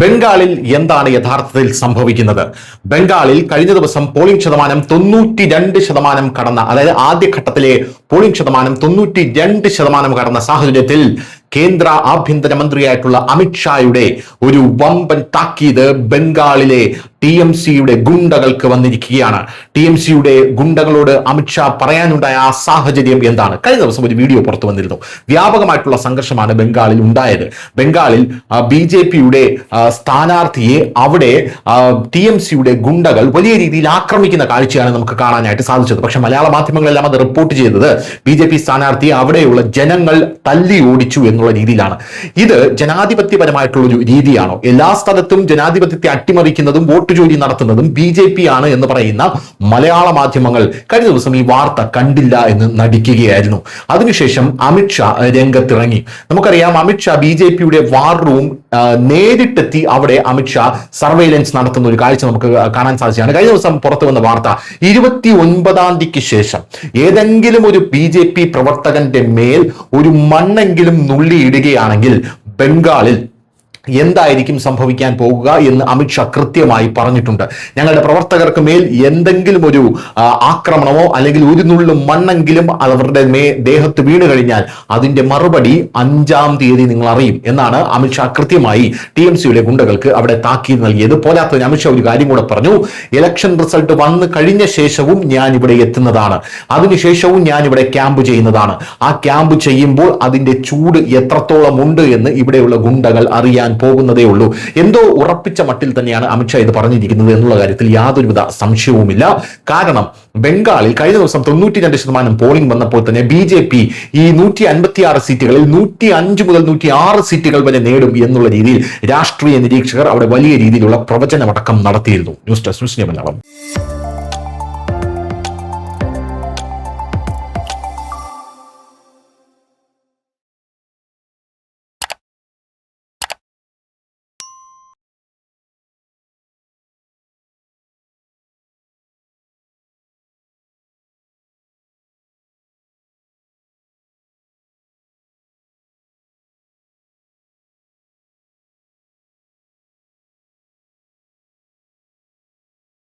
ബംഗാളിൽ എന്താണ് യഥാർത്ഥത്തിൽ സംഭവിക്കുന്നത്? ബംഗാളിൽ കഴിഞ്ഞ ദിവസം പോളിംഗ് ശതമാനം 92% കടന്ന, അതായത് ആദ്യഘട്ടത്തിലെ പോളിംഗ് ശതമാനം 92% കടന്ന സാഹചര്യത്തിൽ കേന്ദ്ര ആഭ്യന്തരമന്ത്രിയായിട്ടുള്ള അമിത്ഷായുടെ ഒരു വമ്പൻ താക്കീത് ബംഗാളിലെ TMCയുടെ ഗുണ്ടകൾക്ക് വന്നിരിക്കുകയാണ്. TMCയുടെ ഗുണ്ടകളോട് അമിത്ഷാ പറയാനുണ്ടായ ആ സാഹചര്യം എന്താണ്? കഴിഞ്ഞ ദിവസം ഒരു വീഡിയോ പുറത്തു വന്നിരുന്നു. വ്യാപകമായിട്ടുള്ള സംഘർഷമാണ് ബംഗാളിൽ ഉണ്ടായത്. ബംഗാളിൽ BJPയുടെ സ്ഥാനാർത്ഥിയെ അവിടെ TMCയുടെ ഗുണ്ടകൾ വലിയ രീതിയിൽ ആക്രമിക്കുന്ന കാഴ്ചയാണ് നമുക്ക് കാണാനായിട്ട് സാധിച്ചത്. പക്ഷെ മലയാള മാധ്യമങ്ങളെല്ലാം അത് റിപ്പോർട്ട് ചെയ്തത് BJP സ്ഥാനാർത്ഥിയെ അവിടെയുള്ള ജനങ്ങൾ തല്ലി ഓടിച്ചു എന്നുള്ള രീതിയിലാണ്. ഇത് ജനാധിപത്യപരമായിട്ടുള്ള ഒരു രീതിയാണോ? എല്ലാ സ്ഥലത്തും ജനാധിപത്യത്തെ അട്ടിമറിക്കുന്നതും വോട്ട് ജോലി നടത്തുന്നതും BJP ആണ് എന്ന് പറയുന്ന മലയാള മാധ്യമങ്ങൾ കഴിഞ്ഞ ദിവസം ഈ വാർത്ത കണ്ടില്ല എന്ന് നടിക്കുകയായിരുന്നു. അതിനുശേഷം അമിത്ഷാ രംഗത്തിറങ്ങി. നമുക്കറിയാം, അമിത്ഷാ BJPയുടെ വാർ റൂം നേരിട്ടെത്തി അവിടെ അമിത്ഷാ സർവൈലൻസ് നടത്തുന്ന ഒരു കാഴ്ച നമുക്ക് കാണാൻ സാധിച്ചതാണ്. കഴിഞ്ഞ ദിവസം പുറത്തു വന്ന വാർത്ത 29-ാം തീയതിക്ക് ശേഷം ഏതെങ്കിലും ഒരു BJP പ്രവർത്തകന്റെ മേൽ ഒരു മണ്ണെങ്കിലും നുള്ളിയിടുകയാണെങ്കിൽ ബംഗാളിൽ എന്തായിരിക്കും സംഭവിക്കാൻ പോകുക എന്ന് അമിത്ഷാ കൃത്യമായി പറഞ്ഞിട്ടുണ്ട്. ഞങ്ങളുടെ പ്രവർത്തകർക്ക് മേൽ എന്തെങ്കിലും ഒരു ആക്രമണമോ അല്ലെങ്കിൽ ഒരു നുള്ളു മണ്ണെങ്കിലും അവരുടെ ദേഹത്ത് വീണ് കഴിഞ്ഞാൽ അതിന്റെ മറുപടി 5-ാം തീയതി നിങ്ങൾ അറിയും എന്നാണ് അമിത്ഷാ കൃത്യമായി TMCയുടെ ഗുണ്ടകൾക്ക് അവിടെ താക്കീത് നൽകിയത്. പോരാത്തതിന് അമിത്ഷാ ഒരു കാര്യം കൂടെ പറഞ്ഞു, ഇലക്ഷൻ റിസൾട്ട് വന്നു കഴിഞ്ഞ ശേഷവും ഞാൻ ഇവിടെ എത്തുന്നതാണ്, അതിനുശേഷവും ഞാൻ ഇവിടെ ക്യാമ്പ് ചെയ്യുന്നതാണ്. ആ ക്യാമ്പ് ചെയ്യുമ്പോൾ അതിന്റെ ചൂട് എത്രത്തോളം ഉണ്ട് എന്ന് ഇവിടെയുള്ള ഗുണ്ടകൾ അറിയാൻ പോകുന്നതേ ഉള്ളൂ. എന്തോ ഉറപ്പിച്ച മട്ടിൽ തന്നെയാണ് അമിത്ഷാ ഇത് പറഞ്ഞിരിക്കുന്നത് എന്നുള്ള കാര്യത്തിൽ യാതൊരുവിധ സംശയവുമില്ല. കാരണം ബംഗാളിൽ കഴിഞ്ഞ ദിവസം 92% പോളിംഗ് വന്നപ്പോൾ തന്നെ BJP ഈ 156 സീറ്റുകളിൽ 105 മുതൽ 106 സീറ്റുകൾ വരെ നേടും എന്നുള്ള രീതിയിൽ രാഷ്ട്രീയ നിരീക്ഷകർ അവിടെ വലിയ രീതിയിലുള്ള പ്രവചനമടക്കം നടത്തിയിരുന്നു. News desk news Malayalam.